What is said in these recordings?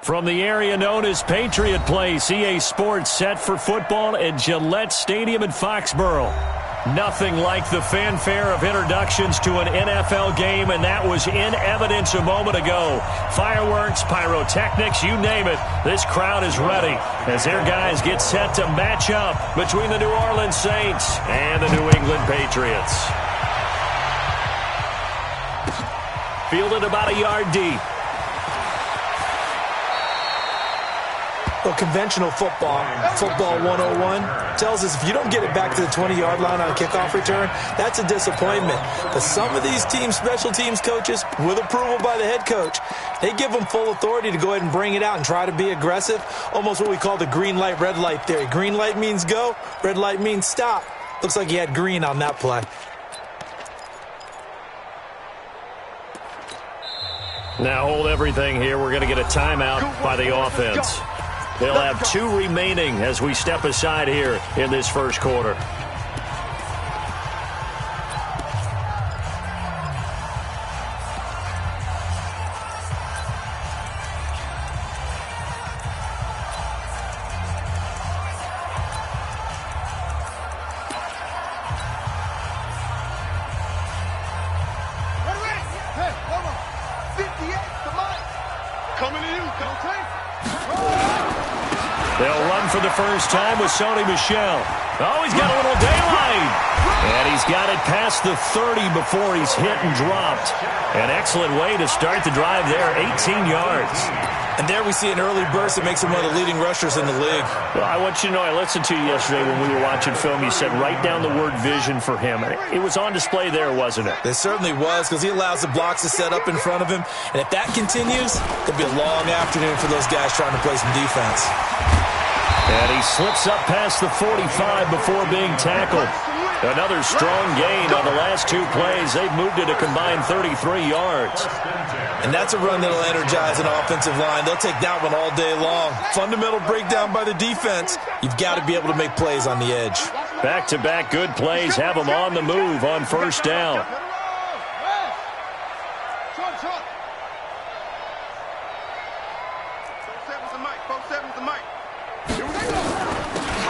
From the area known as Patriot Place, EA Sports set for football at Gillette Stadium in Foxborough. Nothing like the fanfare of introductions to an NFL game, and that was in evidence a moment ago. Fireworks, pyrotechnics, you name it. This crowd is ready as their guys get set to match up between the New Orleans Saints and the New England Patriots. Fielded about a yard deep. Well, conventional football 101, tells us if you don't get it back to the 20-yard line on a kickoff return, that's a disappointment. But some of these teams, special teams coaches, with approval by the head coach, they give them full authority to go ahead and bring it out and try to be aggressive, almost what we call the green light, red light theory. Green light means go, red light means stop. Looks like he had green on that play. Now hold everything here. We're going to get a timeout by the offense. They'll have 2 remaining as we step aside here in this first quarter. They'll run for the first time with Sony Michel. Oh, he's got a little daylight. And he's got it past the 30 before he's hit and dropped. An excellent way to start the drive there, 18 yards. And there we see an early burst that makes him one of the leading rushers in the league. Well, I want you to know, I listened to you yesterday when we were watching film. You said write down the word vision for him. It was on display there, wasn't it? It certainly was, because he allows the blocks to set up in front of him. And if that continues, it'll be a long afternoon for those guys trying to play some defense. And he slips up past the 45 before being tackled. Another strong gain on the last 2 plays. They've moved it a combined 33 yards. And that's a run that'll energize an offensive line. They'll take that one all day long. Fundamental breakdown by the defense. You've got to be able to make plays on the edge. Back-to-back good plays have them on the move on first down.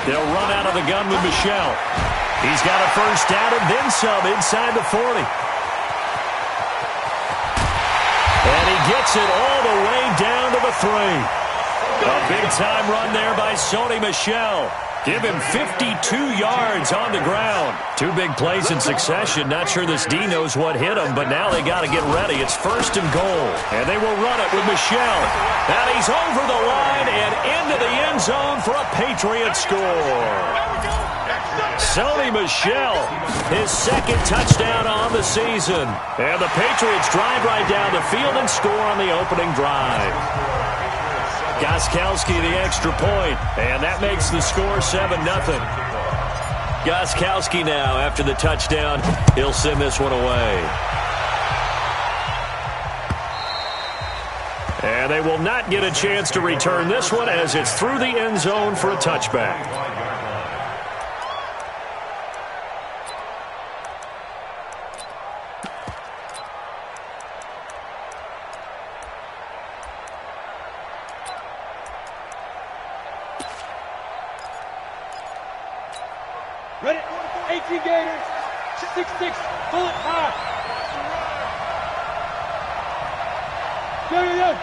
They'll run out of the gun with Michel. He's got a first down and then some inside the 40. And he gets it all the way down to the 3. A big-time run there by Sony Michel. Give him 52 yards on the ground. 2 big plays in succession. Not sure this D knows what hit him, but now they got to get ready. It's first and goal. And they will run it with Michel. And he's over the line and into the end zone for a Patriot score. Sony Michel, his 2nd touchdown on the season. And the Patriots drive right down the field and score on the opening drive. Gostkowski the extra point, and that makes the score 7-0. Gostkowski now, after the touchdown, he'll send this one away. And they will not get a chance to return this one as it's through the end zone for a touchback. Ready? 18 Gators. 6-6. Pull it high.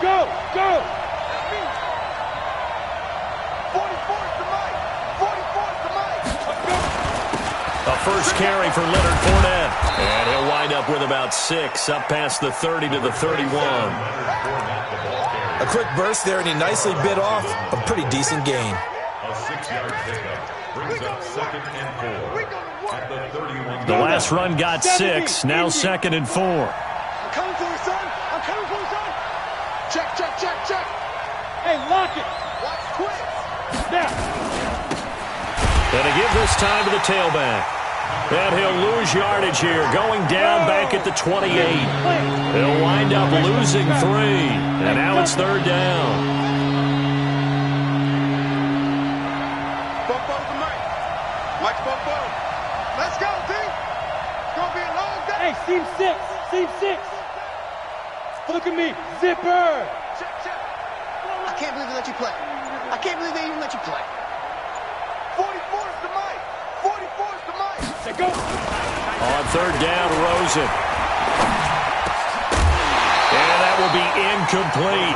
Go. 44's the mic. 44's the mic. A first carry for Leonard Fournette. And he'll wind up with about 6, up past the 30 to the 31. A quick burst there, and he nicely bit off a pretty decent gain. A 6-yard pickup brings up 2nd and 4 at the 31. The last run got 6, now 2nd and 4. I'm coming for you, son. I'm coming for you, son. Check. Hey, lock it. Watch quick. Now. And to give this time to the tailback. And he'll lose yardage here, going down back at the 28. He'll wind up losing 3. And now it's 3rd down. Let's go, team. It's going to be a long day. Hey, seam 6. Look at me. Zipper. Check. I can't believe they let you play. I can't believe they even let you play. 44 is the mic. 44 is the mic. They go. On third down, Rosen. And that will be incomplete.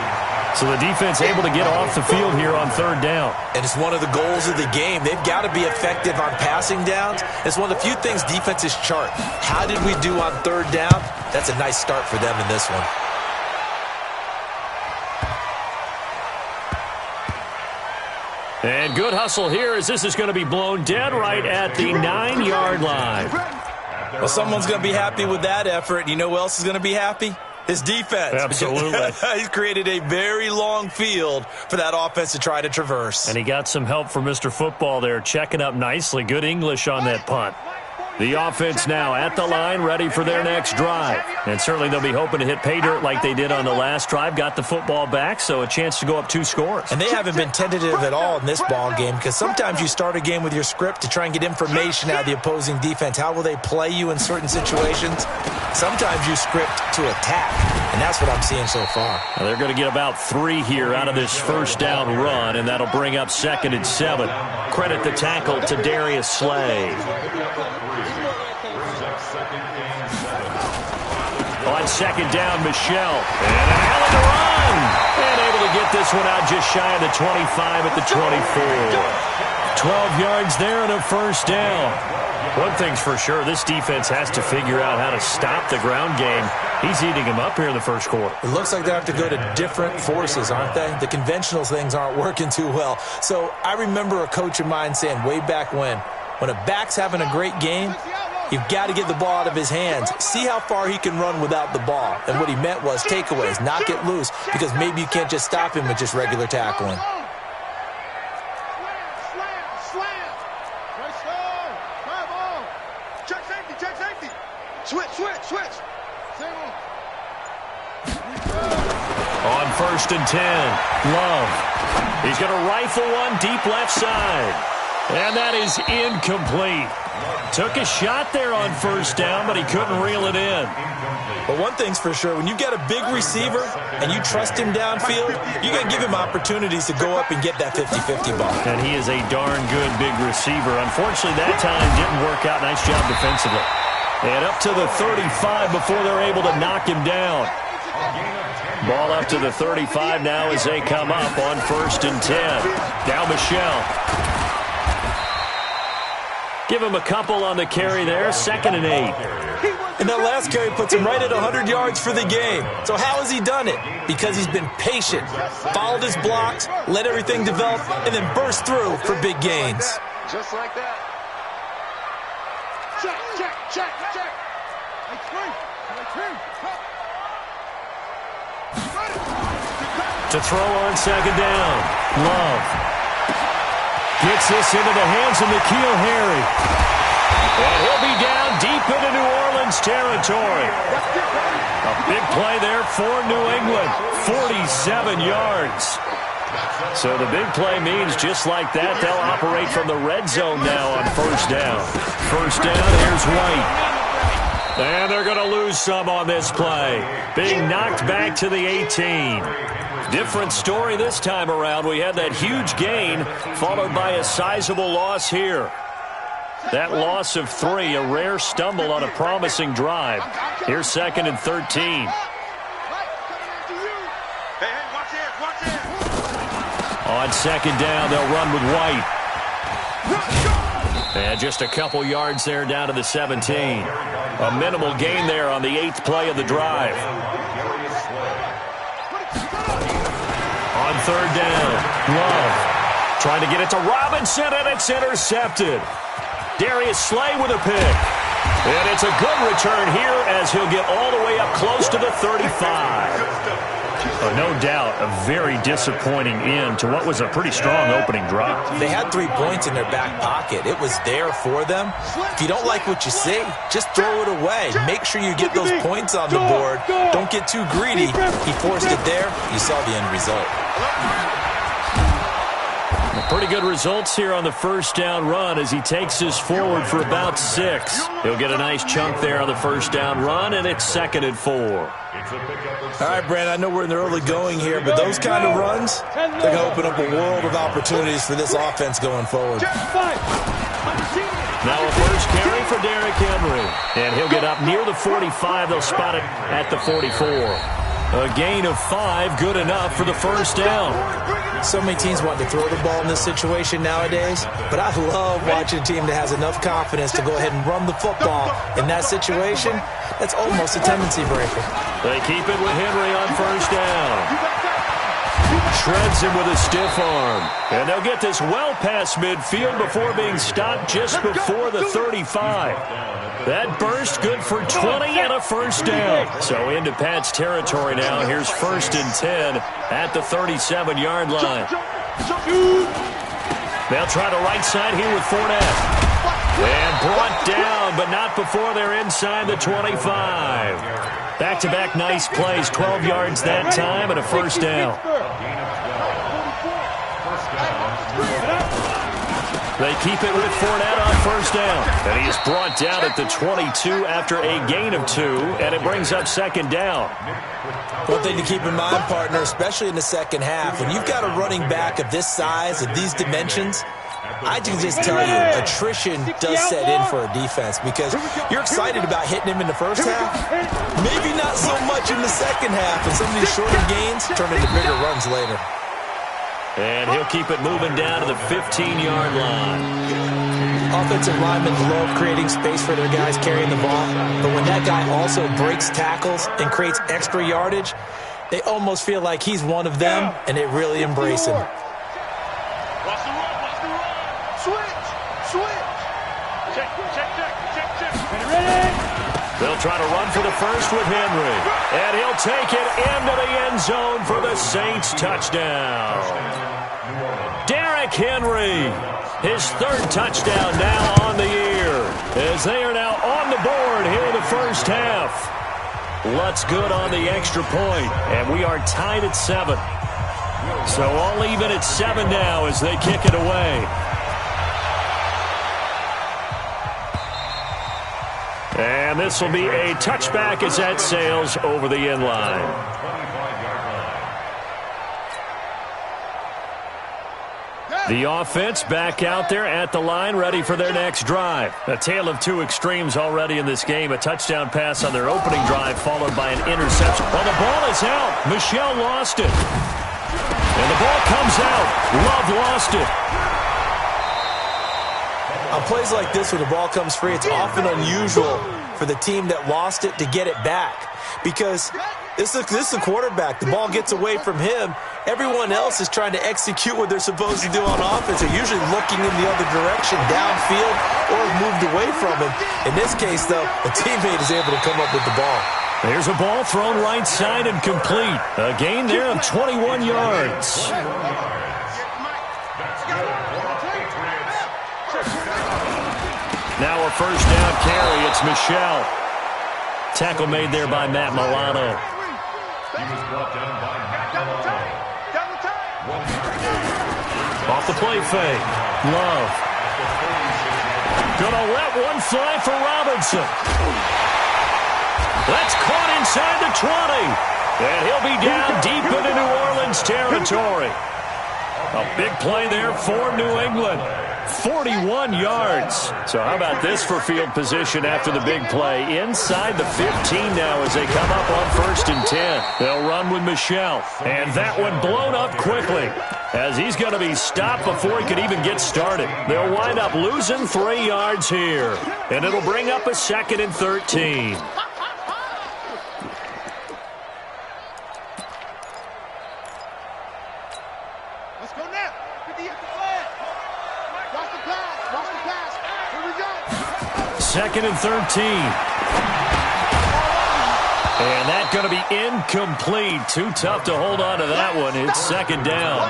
So the defense able to get off the field here on third down. And it's one of the goals of the game. They've got to be effective on passing downs. It's one of the few things defenses chart. How did we do on third down? That's a nice start for them in this one. And good hustle here as this is going to be blown dead right at the 9-yard line. Well, someone's going to be happy with that effort. You know who else is going to be happy? His defense. Absolutely. He's created a very long field for that offense to try to traverse. And he got some help from Mr. Football there, checking up nicely. Good English on that punt. The offense now at the line, ready for their next drive. And certainly they'll be hoping to hit pay dirt like they did on the last drive. Got the football back, so a chance to go up 2 scores. And they haven't been tentative at all in this ball game, because sometimes you start a game with your script to try and get information out of the opposing defense. How will they play you in certain situations? Sometimes you script to attack, and that's what I'm seeing so far. Now they're going to get about 3 here out of this first down run, and that'll bring up 2nd and 7. Credit the tackle to Darius Slay. On 2nd down, Michelle. And a hell of a run. And able to get this one out just shy of the 25 at the 24. 12 yards there and a first down. One thing's for sure, this defense has to figure out how to stop the ground game. He's eating him up here in the first quarter. It looks like they have to go to different forces, aren't they? The conventional things aren't working too well. So I remember a coach of mine saying way back when a back's having a great game, you've got to get the ball out of his hands. See how far he can run without the ball. And what he meant was takeaways, not get loose, because maybe you can't just stop him with just regular tackling. Switch. On 1st and 10, Love. He's going to rifle one deep left side. And that is incomplete. Took a shot there on first down, but he couldn't reel it in. But one thing's for sure, when you get a big receiver and you trust him downfield, you got to give him opportunities to go up and get that 50-50 ball. And he is a darn good big receiver. Unfortunately, that time didn't work out. Nice job defensively. And up to the 35 before they're able to knock him down. Ball up to the 35 now as they come up on 1st and 10. Now Michelle. Give him a couple on the carry there. 2nd and 8. And that last carry puts him right at 100 yards for the game. So how has he done it? Because he's been patient, followed his blocks, let everything develop, and then burst through for big gains. Just like that. Check. To throw on 2nd down. Love. Gets this into the hands of N'Keal Harry. And he'll be down deep into New Orleans territory. A big play there for New England. 47 yards. So the big play means just like that, they'll operate from the red zone now on first down. First down, here's White. And they're going to lose some on this play. Being knocked back to the 18. Different story this time around. We had that huge gain followed by a sizable loss here. That loss of 3, a rare stumble on a promising drive. Here's 2nd and 13. On 2nd down, they'll run with White. And just a couple yards there down to the 17. A minimal gain there on the 8th play of the drive. On 3rd down, Love trying to get it to Robinson, and it's intercepted. Darius Slay with a pick. And it's a good return here as he'll get all the way up close to the 35. No doubt a very disappointing end to what was a pretty strong opening drive. They had 3 points in their back pocket. It was there for them. If you don't like what you see, just throw it away. Make sure you get those points on the board. Don't get too greedy. He forced it there. You saw the end result. Pretty good results here on the first down run as he takes this forward for about 6. He'll get a nice chunk there on the first down run, and it's 2nd and 4. All right, Brandon, I know we're in the early going here, but those kind of runs, they're going to open up a world of opportunities for this offense going forward. Now a first carry for Derrick Henry, and he'll get up near the 45. They'll spot it at the 44. A gain of 5, good enough for the first down. So many teams want to throw the ball in this situation nowadays, but I love watching a team that has enough confidence to go ahead and run the football in that situation. That's almost a tendency breaker. They keep it with Henry on first down. Shreds him with a stiff arm. And they'll get this well past midfield before being stopped just before the 35. That burst good for 20 and a first down. So into Pat's territory now. Here's 1st and 10 at the 37-yard line. They'll try the right side here with Fournette. And brought down, but not before they're inside the 25. Back-to-back nice plays, 12 yards that time and a first down. They keep it with Fournette on first down. And he is brought down at the 22 after a gain of 2, and it brings up 2nd down. One thing to keep in mind, partner, especially in the second half, when you've got a running back of this size, of these dimensions, I can just tell you, attrition does set in for a defense because you're excited about hitting him in the first half. Maybe not so much in the second half, and some of these shorter gains turn into bigger runs later. And he'll keep it moving down to the 15-yard line. Offensive linemen love creating space for their guys carrying the ball, but when that guy also breaks tackles and creates extra yardage, they almost feel like he's one of them, and they really embrace him. They'll try to run for the first with Henry. And he'll take it into the end zone for the Saints touchdown. Derrick Henry, his 3rd touchdown now on the year, as they are now on the board here in the first half. Lutz good on the extra point, and we are tied at 7. So all even at 7 now as they kick it away. And this will be a touchback as that sails over the end line. The offense back out there at the line, ready for their next drive. A tale of 2 extremes already in this game. A touchdown pass on their opening drive, followed by an interception. Well, the ball is out. Michel lost it. And the ball comes out. Love lost it. On plays like this where the ball comes free, it's often unusual for the team that lost it to get it back because this is a quarterback. The ball gets away from him. Everyone else is trying to execute what they're supposed to do on offense. They're usually looking in the other direction, downfield, or moved away from him. In this case, though, a teammate is able to come up with the ball. There's a ball thrown right side and complete. A gain there of 21 yards. Now a first down carry. It's Michel. Tackle made there by Matt Milano. He was brought down by Matt Milano. Off the play fake. Love. Gonna let one fly for Robinson. That's caught inside the 20. And he'll be down deep into New Orleans territory. A big play there for New England. 41 yards. So how about this for field position after the big play? Inside the 15 now as they come up on 1st and 10. They'll run with Michel. And that one blown up quickly as he's going to be stopped before he could even get started. They'll wind up losing 3 yards here. And it'll bring up a 2nd and 13. Let's go now. 50 at the flag. Watch the pass. Watch the pass. Here we go. 2nd and 13. And that's going to be incomplete. Too tough to hold on to that one. It's 2nd down.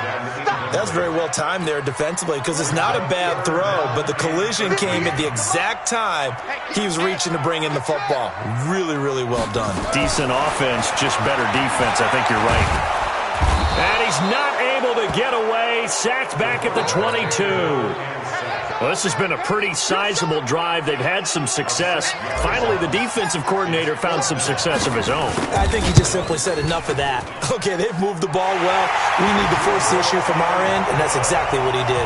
That's very well timed there defensively because it's not a bad throw, but the collision came at the exact time he was reaching to bring in the football. Really, really well done. Decent offense, just better defense. I think you're right. And he's not able to get away. Sacked back at the 22. Well, this has been a pretty sizable drive. They've had some success. Finally, the defensive coordinator found some success of his own. I think he just simply said enough of that. Okay, they've moved the ball well. We need to force the issue from our end, and that's exactly what he did.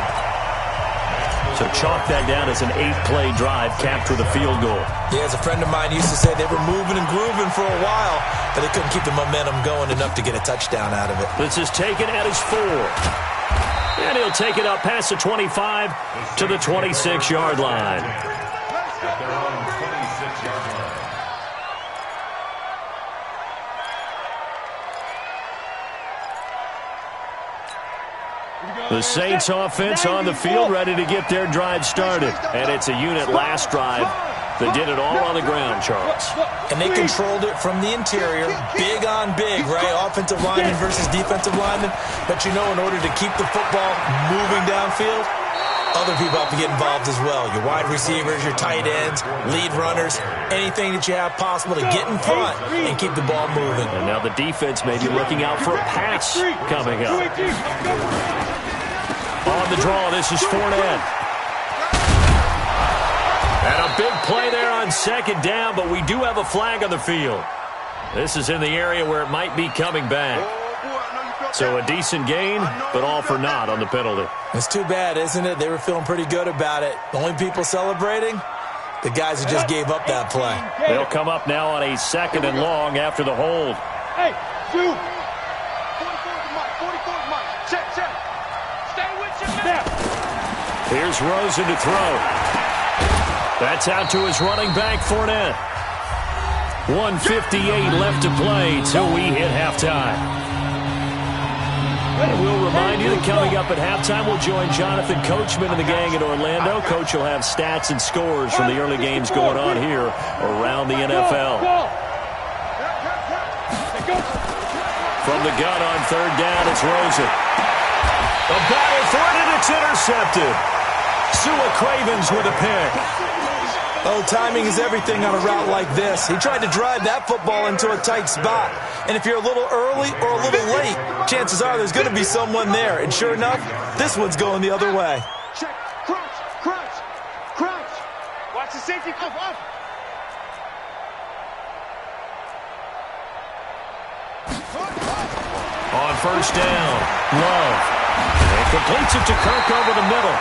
So chalk that down as an 8-play drive capped with a field goal. Yeah, as a friend of mine used to say, they were moving and grooving for a while, but they couldn't keep the momentum going enough to get a touchdown out of it. This is taken at his 4. And he'll take it up past the 25 to the 26-yard line. At their own 26-yard line. The Saints offense on the field, ready to get their drive started. And it's a unit last drive that did it all on the ground, Charles. And they controlled it from the interior, big on big, right? Offensive lineman versus defensive lineman. But you know, in order to keep the football moving downfield, other people have to get involved as well. Your wide receivers, your tight ends, lead runners, anything that you have possible to get in front and keep the ball moving. And now the defense may be looking out for a pass coming up. On the draw, this is Fournette. And a big play there on second down, but we do have a flag on the field. This is in the area where it might be coming back. So a decent gain, but all for naught on the penalty. It's too bad, isn't it? They were feeling pretty good about it. The only people celebrating, the guys who just gave up that play. They'll come up now on a 2nd and long after the hold. Hey, shoot. 44 is mine. Check. Stay with you, man. Here's Rosen to throw. That's out to his running back, Fournette. 1:58 left to play till we hit halftime. And we'll remind you that coming up at halftime, we'll join Jonathan Coachman and the gang in Orlando. Coach will have stats and scores from the early games going on here around the NFL. From the gun on 3rd down, it's Rosen. A battle for it, and it's intercepted. Sua Cravens with a pick. Oh, timing is everything on a route like this. He tried to drive that football into a tight spot. And if you're a little early or a little late, chances are there's going to be someone there. And sure enough, this one's going the other way. Check. Crouch. Watch the safety come up. On 1st down, Love. And completes it to Kirk over the middle.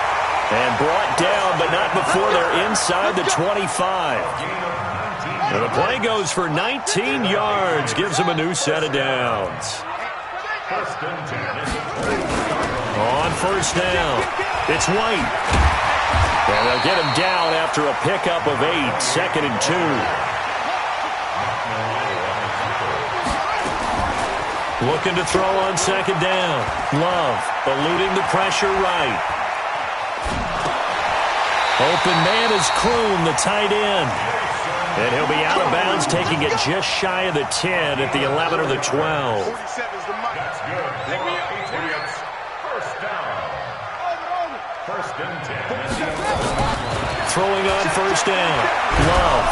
And brought down, but not before they're inside the 25. And the play goes for 19 yards. Gives them a new set of downs. On 1st down, it's White. And they'll get him down after a pickup of 8. 2nd and 2. Looking to throw on 2nd down. Love eluding the pressure right. Open man is Kroon, the tight end. And he'll be out of bounds, taking it just shy of the 10 at the 11 or the 12. That's good. Patriots. 1st down. 1st and 10. Throwing on 1st down. Love.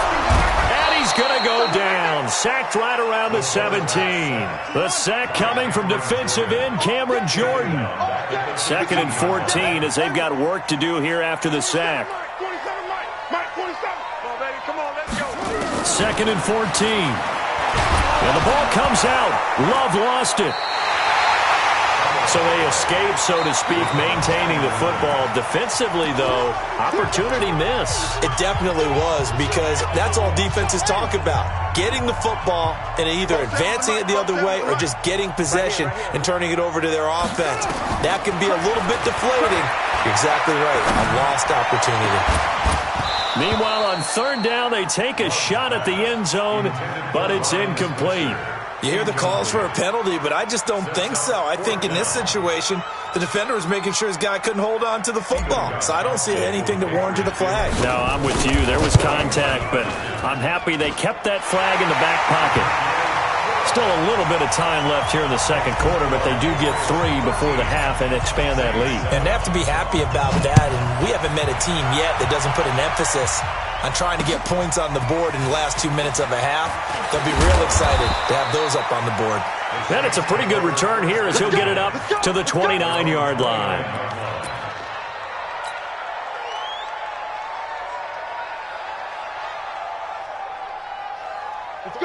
And he's going to go down. Sacked right around the 17. The sack coming from defensive end Cameron Jordan. 2nd and 14 as they've got work to do here after the sack. 2nd and 14. And the ball comes out. Love lost it. So they escape, so to speak, maintaining the football. Defensively, though, opportunity miss. It definitely was, because that's all defenses talk about. Getting the football and either advancing it the other way or just getting possession and turning it over to their offense. That can be a little bit deflating. You're exactly right. A lost opportunity. Meanwhile, on 3rd down, they take a shot at the end zone, but it's incomplete. You hear the calls for a penalty, but I just don't think so. I think in this situation, the defender was making sure his guy couldn't hold on to the football. So I don't see anything to warrant a flag. No, I'm with you. There was contact, but I'm happy they kept that flag in the back pocket. Still a little bit of time left here in the 2nd quarter, but they do get 3 before the half and expand that lead. And they have to be happy about that, and we haven't met a team yet that doesn't put an emphasis on trying to get points on the board in the last 2 minutes of a half. They'll be real excited to have those up on the board. And it's a pretty good return here as he'll get it up to the 29-yard line.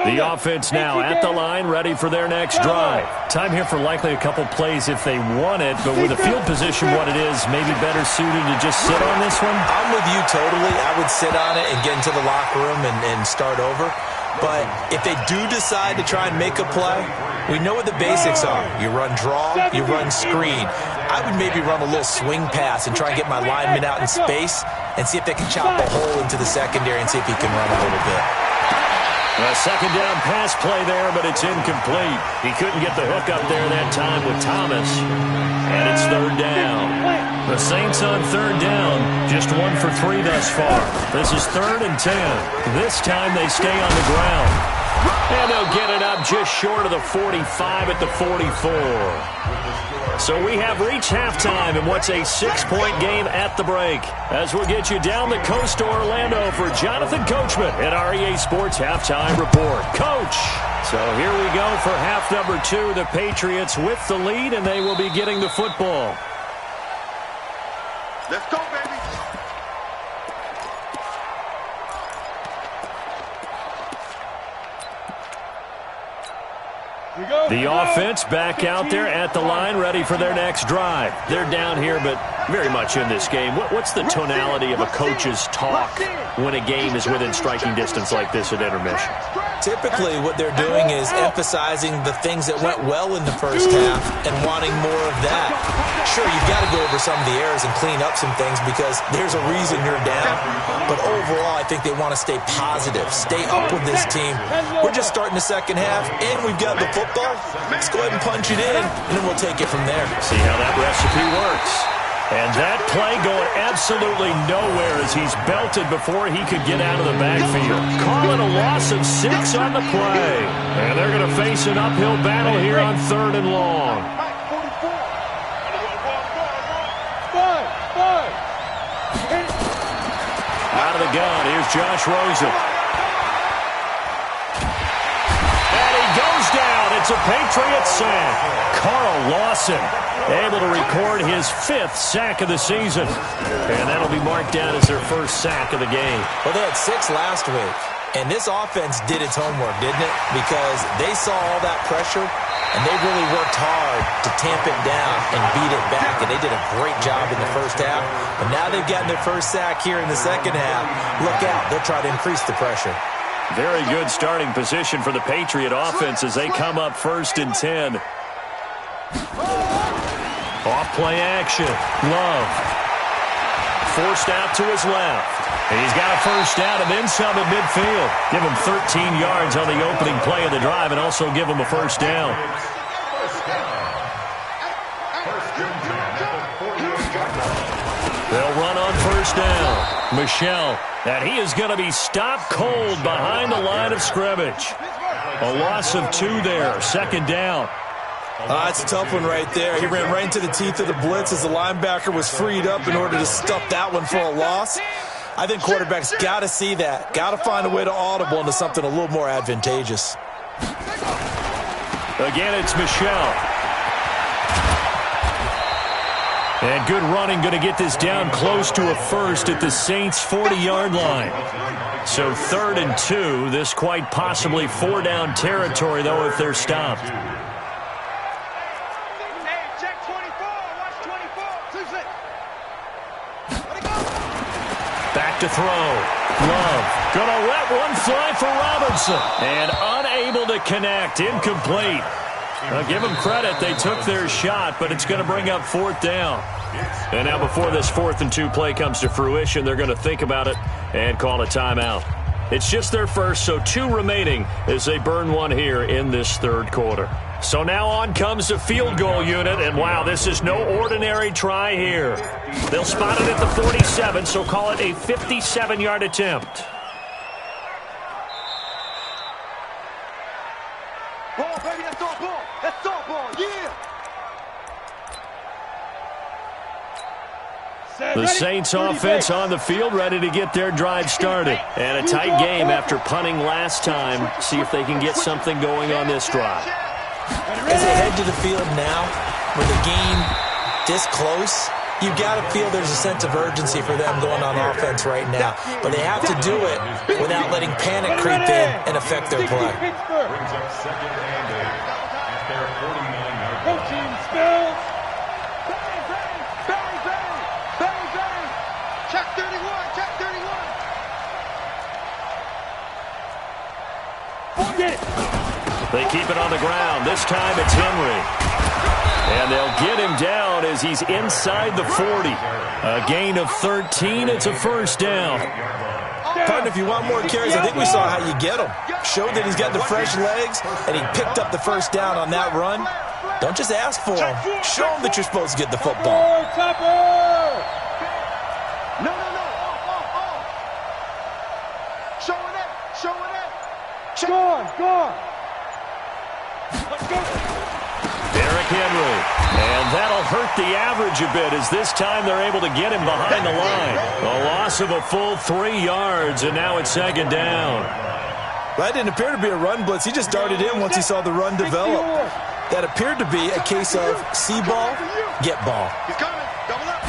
The offense now at the line, ready for their next drive. Time here for likely a couple plays if they want it, but with the field position what it is, maybe better suited to just sit on this one? I'm with you totally. I would sit on it and get into the locker room and start over. But if they do decide to try and make a play, we know what the basics are. You run draw, you run screen. I would maybe run a little swing pass and try and get my lineman out in space and see if they can chop a hole into the secondary and see if he can run a little bit. A second down pass play there, but it's incomplete. He couldn't get the hook up there that time with Thomas. And it's third down. The Saints on third down, just 1 for 3 thus far. This is 3rd and 10. This time they stay on the ground. And they'll get it up just short of the 45 at the 44. So we have reached halftime in what's a 6-point game at the break. As we'll get you down the coast to Orlando for Jonathan Coachman at our EA Sports Halftime Report. Coach! So here we go for half number 2. The Patriots with the lead, and they will be getting the football. Let's go, baby. The offense back out there at the line, ready for their next drive. They're down here, but very much in this game. What's the tonality of a coach's talk when a game is within striking distance like this at intermission? Typically, what they're doing is emphasizing the things that went well in the first half and wanting more of that. Sure, you've got to go over some of the errors and clean up some things because there's a reason you're down. But overall, I think they want to stay positive, stay up with this team. We're just starting the second half, and we've got the football. Let's go ahead and punch it in, and then we'll take it from there. See how that recipe works. And that play going absolutely nowhere as he's belted before he could get out of the backfield. Call it a loss of 6 on the play. And they're going to face an uphill battle here on 3rd and long. Out of the gun, here's Josh Rosen. And he goes down. It's a Patriot sack. Carl Lawson able to record his 5th sack of the season. And that'll be marked down as their first sack of the game. Well, they had 6 last week. And this offense did its homework, didn't it? Because they saw all that pressure, and they really worked hard to tamp it down and beat it back. And they did a great job in the first half. But now they've gotten their first sack here in the second half. Look out. They'll try to increase the pressure. Very good starting position for the Patriot offense as they come up 1st and 10. Off-play action. Love. Forced out to his left. And he's got a first down and then some at midfield. Give him 13 yards on the opening play of the drive and also give him a first down. They'll run on first down. Michel. And he is going to be stopped cold behind the line of scrimmage. A loss of 2 there. 2nd down. That's a tough one right there. He ran right into the teeth of the blitz as the linebacker was freed up in order to stuff that one for a loss. I think quarterbacks got to see that. Got to find a way to audible into something a little more advantageous. Again, it's Michel. And good running, going to get this down close to a first at the Saints' 40-yard line. So 3rd and 2. This quite possibly 4-down territory, though, if they're stopped. Back to throw. Love. Gonna let one fly for Robinson. And unable to connect. Incomplete. Now give them credit. They took their shot, but it's going to bring up 4th down. And now before this 4th and 2 play comes to fruition, they're going to think about it and call a timeout. It's just their first, so 2 remaining as they burn one here in this 3rd quarter. So now on comes the field goal unit, and wow, this is no ordinary try here. They'll spot it at the 47, so call it a 57-yard attempt. Ball, baby, that's our ball. That's our ball, yeah. The Saints offense on the field, ready to get their drive started. And a tight game after punting last time. See if they can get something going on this drive. As they head to the field now, with the game this close, you've got to feel there's a sense of urgency for them going on offense right now. But they have to do it without letting panic creep in and affect their play. Brings up second and 8 at their 49-yard line. Coaching spells. Bang, bang, bang, bang. Check 31, check 31. Get it. They keep it on the ground. This time it's Henry. And they'll get him down as he's inside the 40. A gain of 13. It's a first down. Partner, if you want more carries, I think we saw how you get them. Showed that he's got the fresh legs, and he picked up the first down on that run. Don't just ask for him. Show him that you're supposed to get the football. No. Showing it, showing it. Gone. Let's go. Derrick Henry. And that'll hurt the average a bit as this time they're able to get him behind the line. A loss of a full 3 yards, and now it's second down. That didn't appear to be a run blitz. He just darted in once he saw the run develop. That appeared to be a case of see ball, get ball. He's coming. Double up.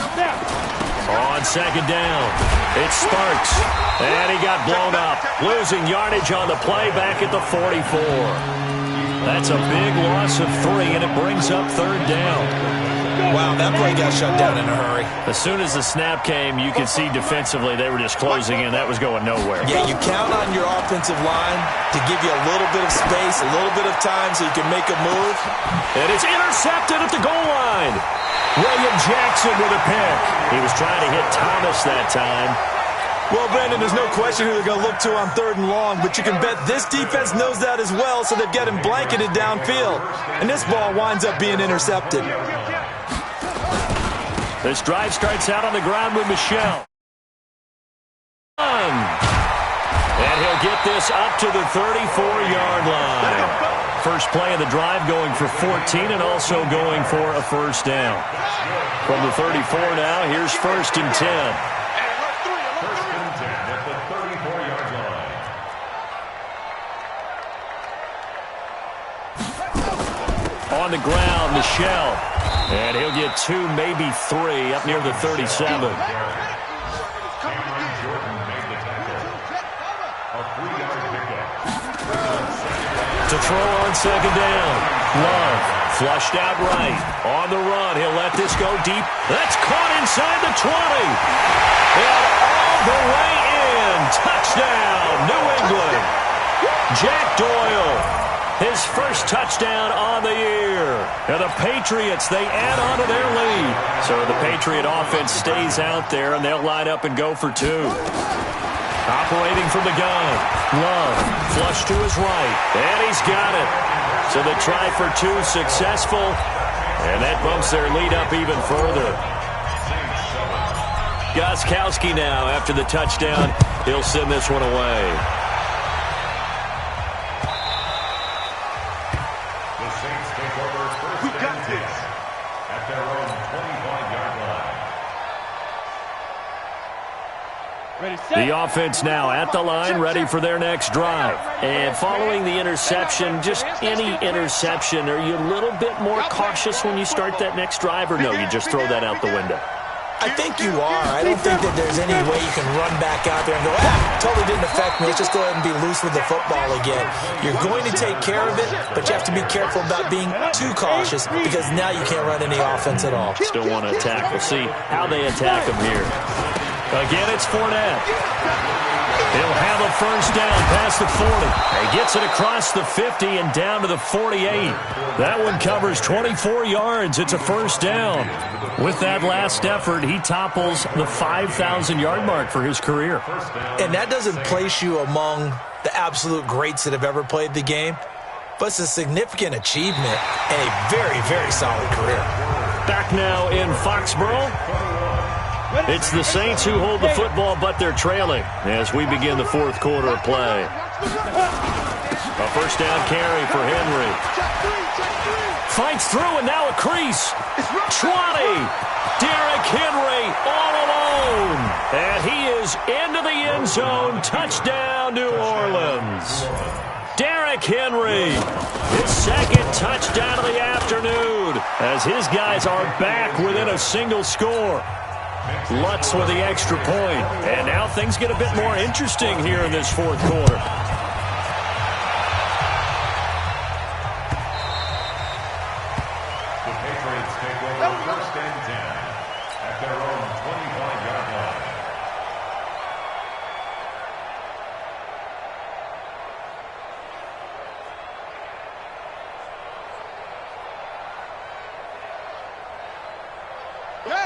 On second down, it's Sparks. And he got blown up. Losing yardage on the play back at the 44. That's a big loss of 3, and it brings up third down. Wow, that play got shut down in a hurry. As soon as the snap came, you could see defensively they were just closing in. That was going nowhere. Yeah, you count on your offensive line to give you a little bit of space, a little bit of time so you can make a move. And it's intercepted at the goal line. William Jackson with a pick. He was trying to hit Thomas that time. Well, Brandon, there's no question who they're going to look to on third and long, but you can bet this defense knows that as well, so they've got him blanketed downfield. And this ball winds up being intercepted. This drive starts out on the ground with Michel. And he'll get this up to the 34-yard line. First play of the drive going for 14 and also going for a first down. From the 34 now, here's first and 10. On the ground, Michel. And he'll get 2, maybe 3, up near the 37. To throw on second down. Love flushed out right. On the run, he'll let this go deep. That's caught inside the 20. And all the way in. Touchdown, New England. Jack Doyle. His first touchdown on the year. And the Patriots, they add on to their lead. So the Patriot offense stays out there, and they'll line up and go for 2. Operating from the gun. Love, flush to his right. And he's got it. So the try for 2 successful. And that bumps their lead up even further. Gostkowski now, after the touchdown, he'll send this one away. The offense now at the line, ready for their next drive. And following the interception, just any interception, are you a little bit more cautious when you start that next drive, or no, you just throw that out the window? I think you are. I don't think that there's any way you can run back out there and go, totally didn't affect me. Let's just go ahead and be loose with the football again. You're going to take care of it, but you have to be careful about being too cautious because now you can't run any offense at all. Still want to attack. We'll see how they attack him here. Again, it's Fournette. He'll have a first down past the 40. He gets it across the 50 and down to the 48. That one covers 24 yards. It's a first down. With that last effort, he topples the 5,000-yard mark for his career. And that doesn't place you among the absolute greats that have ever played the game, but it's a significant achievement and a very, very solid career. Back now in Foxborough. It's the Saints who hold the football, but they're trailing as we begin the fourth quarter of play. A first down carry for Henry. Fights through, and now a crease. 20. Derrick Henry all alone. And he is into the end zone. Touchdown, New Orleans. Derrick Derrick Henry, his second touchdown of the afternoon, as his guys are back within a single score. Lutz with the extra point, and now things get a bit more interesting here in this fourth quarter. The Patriots take over first and 10 at their own 25-yard line.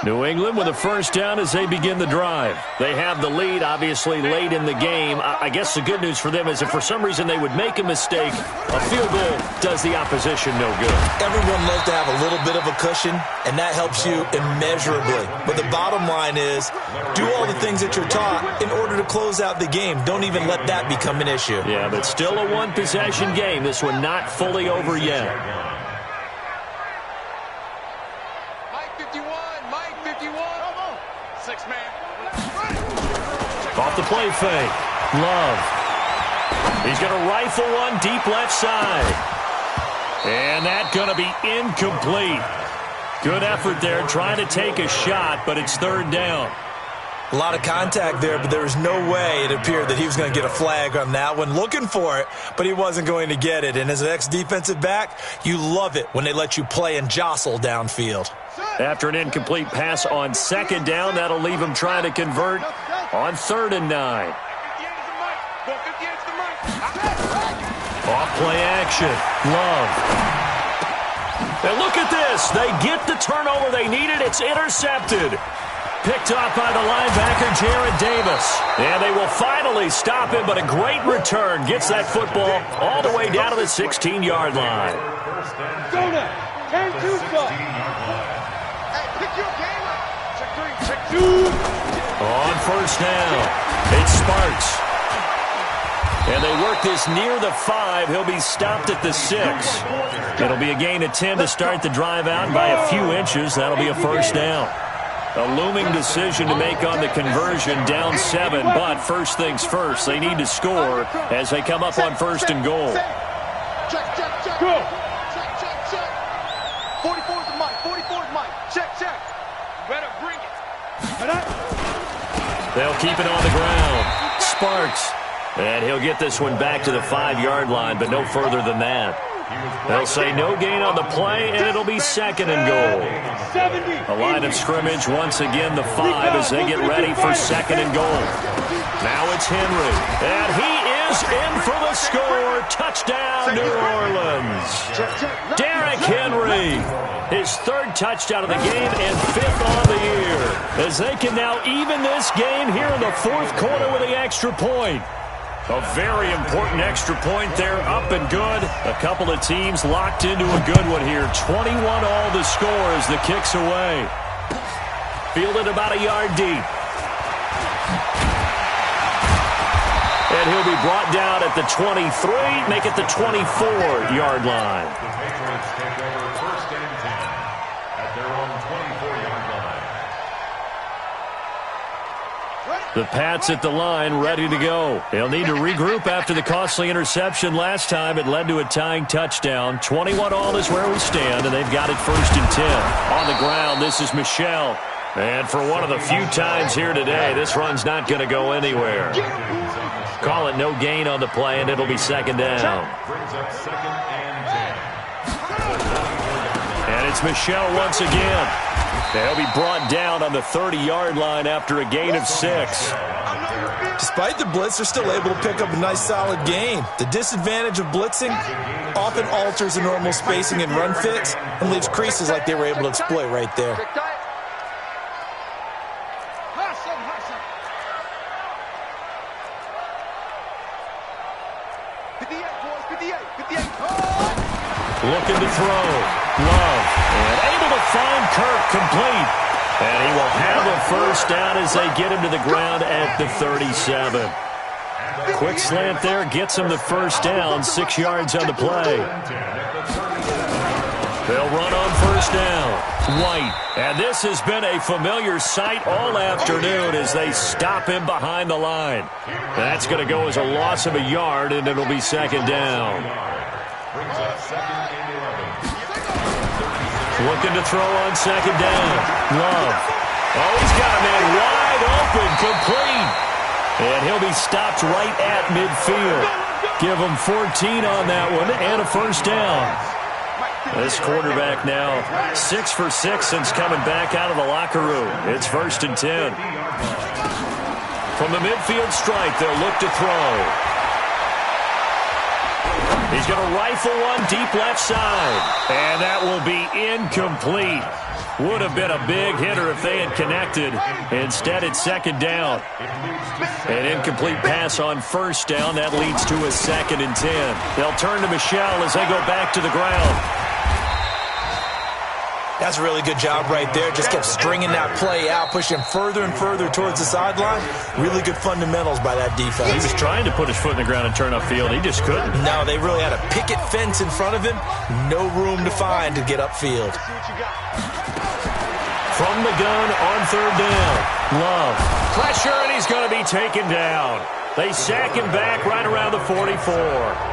New England with a first down as they begin the drive. They have the lead, obviously, late in the game. I guess the good news for them is if for some reason they would make a mistake, a field goal does the opposition no good. Everyone loves to have a little bit of a cushion, and that helps you immeasurably. But the bottom line is, do all the things that you're taught in order to close out the game. Don't even let that become an issue. Yeah, but still a one-possession game. This one not fully over yet. Off the play fake. Love. He's going to rifle one deep left side. And that's going to be incomplete. Good effort there trying to take a shot, but it's third down. A lot of contact there, but there was no way it appeared that he was going to get a flag on that one. Looking for it, but he wasn't going to get it. And as an ex-defensive back, you love it when they let you play and jostle downfield. After an incomplete pass on second down, that'll leave him trying to convert on 3rd and 9. Off play action. Love. And look at this. They get the turnover they needed. It's intercepted. Picked off by the linebacker, Jared Davis. And they will finally stop him, but a great return. Gets that football all the way down to the 16-yard line. Go now. Turn two stuff. Hey, pick your game up. Check three, check Two. On first down, it's Sparks. And they work this near the 5. He'll be stopped at the 6. It'll be a gain of 10 to start the drive out, and by a few inches, that'll be a first down. A looming decision to make on the conversion, down 7, but first things first, they need to score as they come up on 1st and goal. Check, check, check. Go. Check, check, check. 44 is the mic. 44 is mic. Check, check. Better bring it. They'll keep it on the ground. Sparks. And he'll get this one back to the 5-yard line, but no further than that. They'll say no gain on the play, and it'll be 2nd and goal. A line of scrimmage, once again the 5 as they get ready for 2nd and goal. Now it's Henry, and he is in for the score. Touchdown, New Orleans. Derrick Henry, his 3rd touchdown of the game and 5th on the year, as they can now even this game here in the 4th quarter with the extra point. A very important extra point there, up and good. A couple of teams locked into a good one here. 21 all the score as the kick's away. Fielded about a yard deep. And he'll be brought down at the 23, make it the 24-yard line. The Patriots take over first and 10 at their own 24-yard line. The Pats at the line, ready to go. They'll need to regroup after the costly interception last time. It led to a tying touchdown. 21 all is where we stand, and they've got it 1st and 10. On the ground, this is Michel. And for one of the few times here today, this run's not going to go anywhere. Call it no gain on the play, and it'll be 2nd down. Brings up 2nd and 10. And it's Michel once again. They'll be brought down on the 30-yard line after a gain of 6. Despite the blitz, they're still able to pick up a nice, solid gain. The disadvantage of blitzing often alters the normal spacing and run fits and leaves creases like they were able to exploit right there. Looking to throw. Love. And able to find Kirk complete. And he will have a first down as they get him to the ground at the 37. Quick slant there gets him the first down. 6 yards on the play. They'll run on first down. White. And this has been a familiar sight all afternoon as they stop him behind the line. That's going to go as a loss of a yard, and it'll be second down. Looking to throw on second down. Love. Oh, he's got a man wide open, complete. And he'll be stopped right at midfield. Give him 14 on that one and a first down. This quarterback now 6 for 6 since coming back out of the locker room. It's first and 10. From the midfield stripe, they'll look to throw. He's going to rifle one deep left side. And that will be incomplete. Would have been a big hitter if they had connected. Instead, it's second down. An incomplete pass on first down. That leads to a second and 10. They'll turn to Michel as they go back to the ground. That's a really good job right there. Just kept stringing that play out, pushing further and further towards the sideline. Really good fundamentals by that defense. He was trying to put his foot in the ground and turn upfield. He just couldn't. No, they really had a picket fence in front of him. No room to find to get upfield. From the gun on third down. Love. Pressure, and he's going to be taken down. They sack him back right around the 44.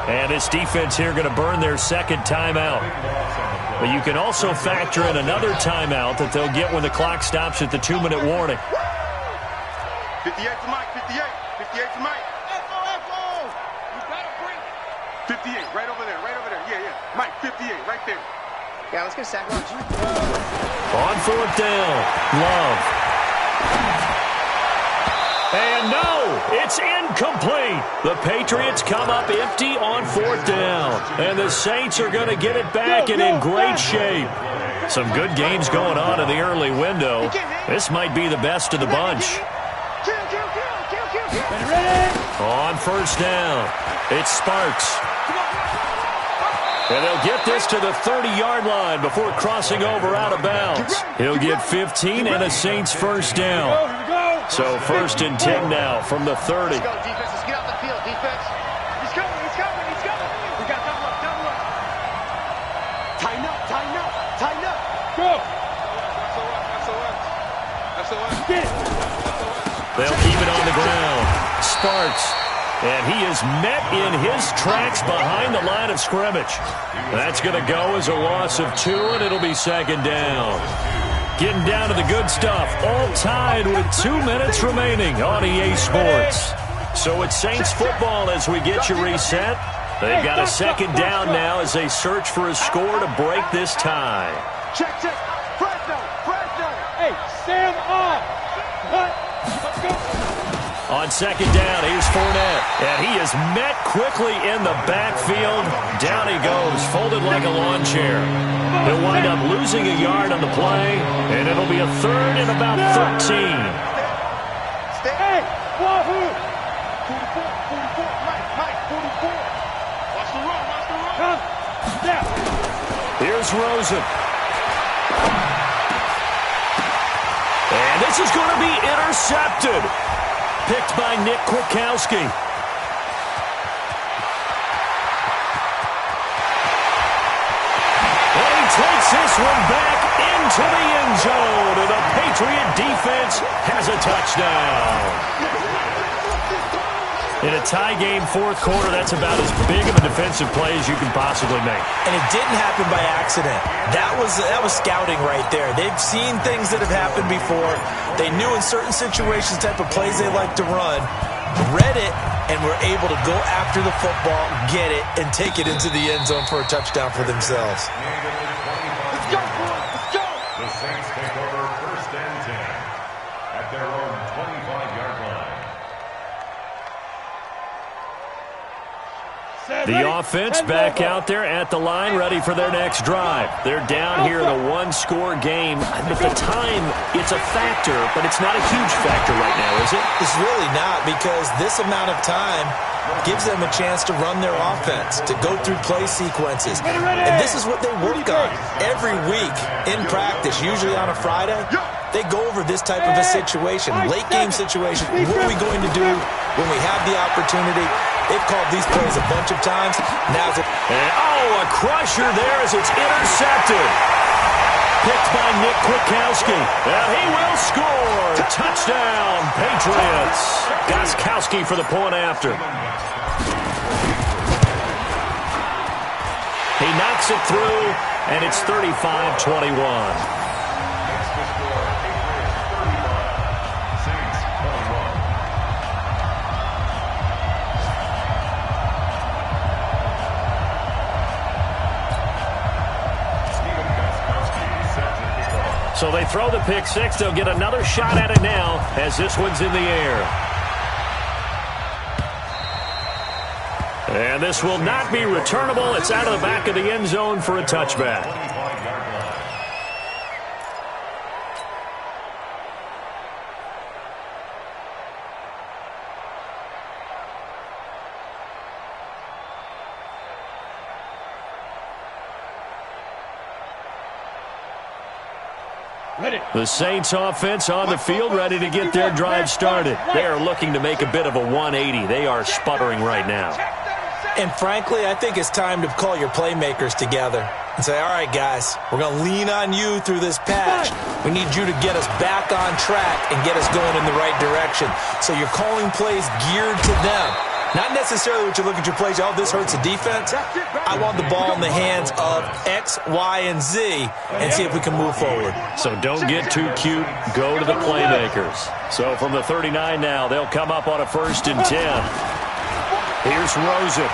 And this defense here going to burn their second timeout. But you can also factor in another timeout that they'll get when the clock stops at the 2-minute warning. 58 to Mike, 58. 58 to Mike. Echo. You gotta bring it. 58, right over there, right over there. Yeah. Mike, 58, right there. Yeah, let's get a sack lunch. On fourth down, Love. And no, it's incomplete. The Patriots come up empty on fourth down. And the Saints are going to get it back and in great shape. Some good games going on in the early window. This might be the best of the bunch. On first down, it's Sparks. And they'll get this to the 30-yard line before crossing over out of bounds. He'll get 15 and a Saints first down. So first and 10 now from the 30. Let's go, defense. Let's get off the field, defense. He's coming. We got double up. Tighten up. Go. Get it. They'll keep it on the ground. Sparks. And he is met in his tracks behind the line of scrimmage. That's going to go as a loss of 2, and it'll be second down. Getting down to the good stuff, all tied with 2 minutes remaining on EA Sports. So it's Saints football as we get you reset. They've got a second down now as they search for a score to break this tie. Check. Fresno. Hey, Sam off. Let's go. On second down, here's Fournette. And he is met quickly in the backfield. Down he goes, folded like a lawn chair. He'll wind up losing a yard on the play, and it'll be a third and about 13. Hey, Wahoo. 44. Mike, 44. Watch the run. Come. Step. Here's Rosen. And this is going to be intercepted. Picked by Nick Kwiatkowski. And he takes this one back into the end zone. And the Patriot defense has a touchdown. In a tie game fourth quarter, that's about as big of a defensive play as you can possibly make. And it didn't happen by accident. That was scouting right there. They've seen things that have happened before. They knew in certain situations type of plays they like to run, read it, and were able to go after the football, get it, and take it into the end zone for a touchdown for themselves. Let's go, boys. Let's go. The Saints take over first and 10 at their own 25-yard line. The offense back out there at the line, ready for their next drive. They're down here in a one-score game. At the time, it's a factor, but it's not a huge factor right now, is it? It's really not, because this amount of time gives them a chance to run their offense, to go through play sequences. And this is what they work on every week in practice, usually on a Friday. They go over this type of a situation, late-game situation. What are we going to do when we have the opportunity? They've called these plays a bunch of times. Now's it. And, oh, Oh, a crusher there as it's intercepted. Picked by Nick Kwiatkowski. And he will score. Touchdown, Patriots. Gostkowski for the point after. He knocks it through, and it's 35-21. So they throw the pick six. They'll get another shot at it now as this one's in the air. And this will not be returnable. It's out of the back of the end zone for a touchback. The Saints offense on the field, ready to get their drive started. They are looking to make a bit of a 180. They are sputtering right now. And frankly, I think it's time to call your playmakers together and say, all right, guys, we're going to lean on you through this patch. We need you to get us back on track and get us going in the right direction. So you're calling plays geared to them. Not necessarily what you look at your plays, oh, this hurts the defense. I want the ball in the hands of X, Y, and Z and see if we can move forward. So don't get too cute. Go to the playmakers. So from the 39 now, they'll come up on a 1st and 10. Here's Rosen.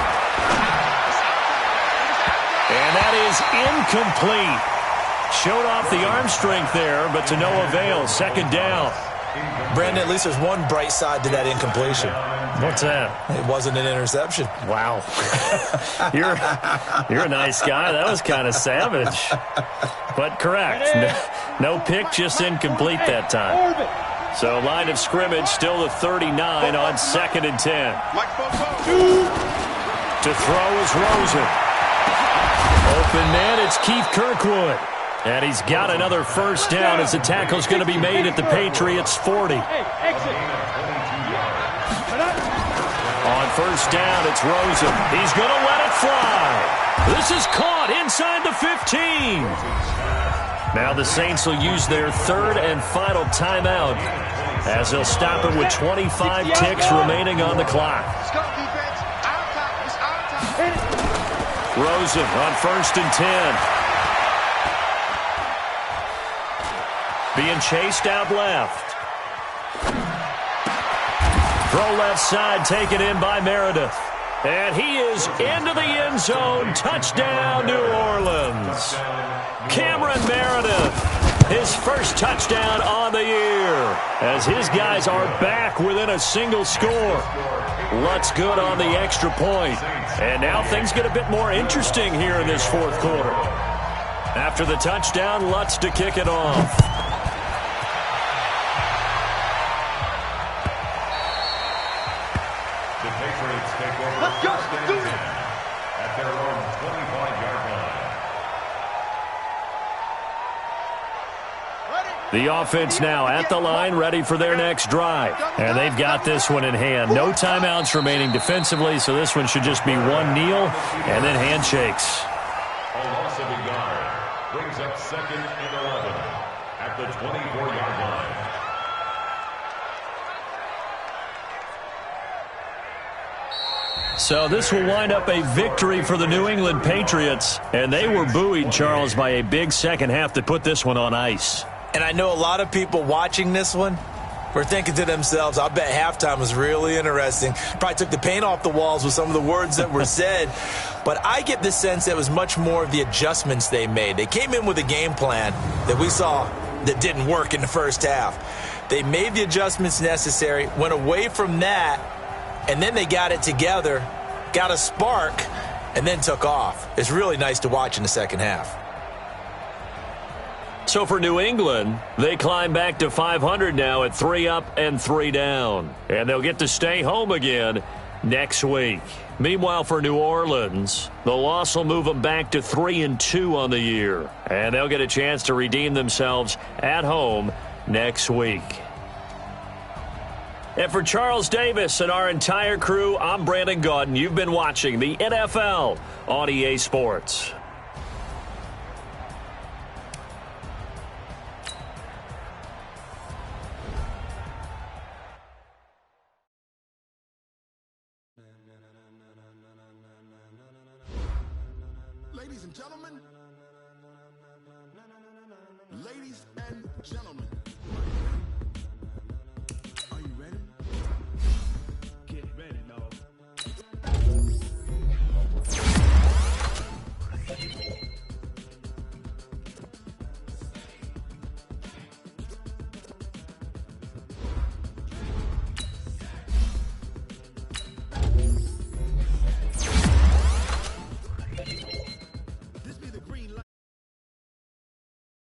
And that is incomplete. Showed off the arm strength there, but to no avail. 2nd down. Brandon, at least there's one bright side to that incompletion. What's that? It wasn't an interception. Wow. You're a nice guy. That was kind of savage. But correct. No pick, just incomplete that time. So line of scrimmage still the 39 on 2nd and 10. To throw is Rosen. Open man, it's Keith Kirkwood. And he's got another 1st down as the tackle's going to be made at the Patriots' 40. On 1st down, it's Rosen. He's going to let it fly. This is caught inside the 15. Now the Saints will use their 3rd and final timeout as they'll stop it with 25 ticks remaining on the clock. Rosen on 1st and 10. Being chased out left. Throw left side, taken in by Meredith. And he is into the end zone. Touchdown, New Orleans. Cameron Meredith, his 1st touchdown on the year, as his guys are back within a single score. Lutz good on the extra point. And now things get a bit more interesting here in this 4th quarter. After the touchdown, Lutz to kick it off. The offense now at the line, ready for their next drive. And they've got this one in hand. No timeouts remaining defensively, so this one should just be one kneel and then handshakes. A loss of a yard brings up 2nd and 11 at the 24-yard line. So this will wind up a victory for the New England Patriots. And they were buoyed, Charles, by a big second half that put this one on ice. And I know a lot of people watching this one were thinking to themselves, I bet halftime was really interesting. Probably took the paint off the walls with some of the words that were said. But I get the sense that it was much more of the adjustments they made. They came in with a game plan that we saw that didn't work in the 1st half. They made the adjustments necessary, went away from that, and then they got it together, got a spark, and then took off. It's really nice to watch in the 2nd half. So for New England, they climb back to 500 now at 3 up and 3 down. And they'll get to stay home again next week. Meanwhile, for New Orleans, the loss will move them back to 3-2 on the year. And they'll get a chance to redeem themselves at home next week. And for Charles Davis and our entire crew, I'm Brandon Gaudin. You've been watching the NFL on EA Sports. Ladies and gentlemen, ladies and gentlemen.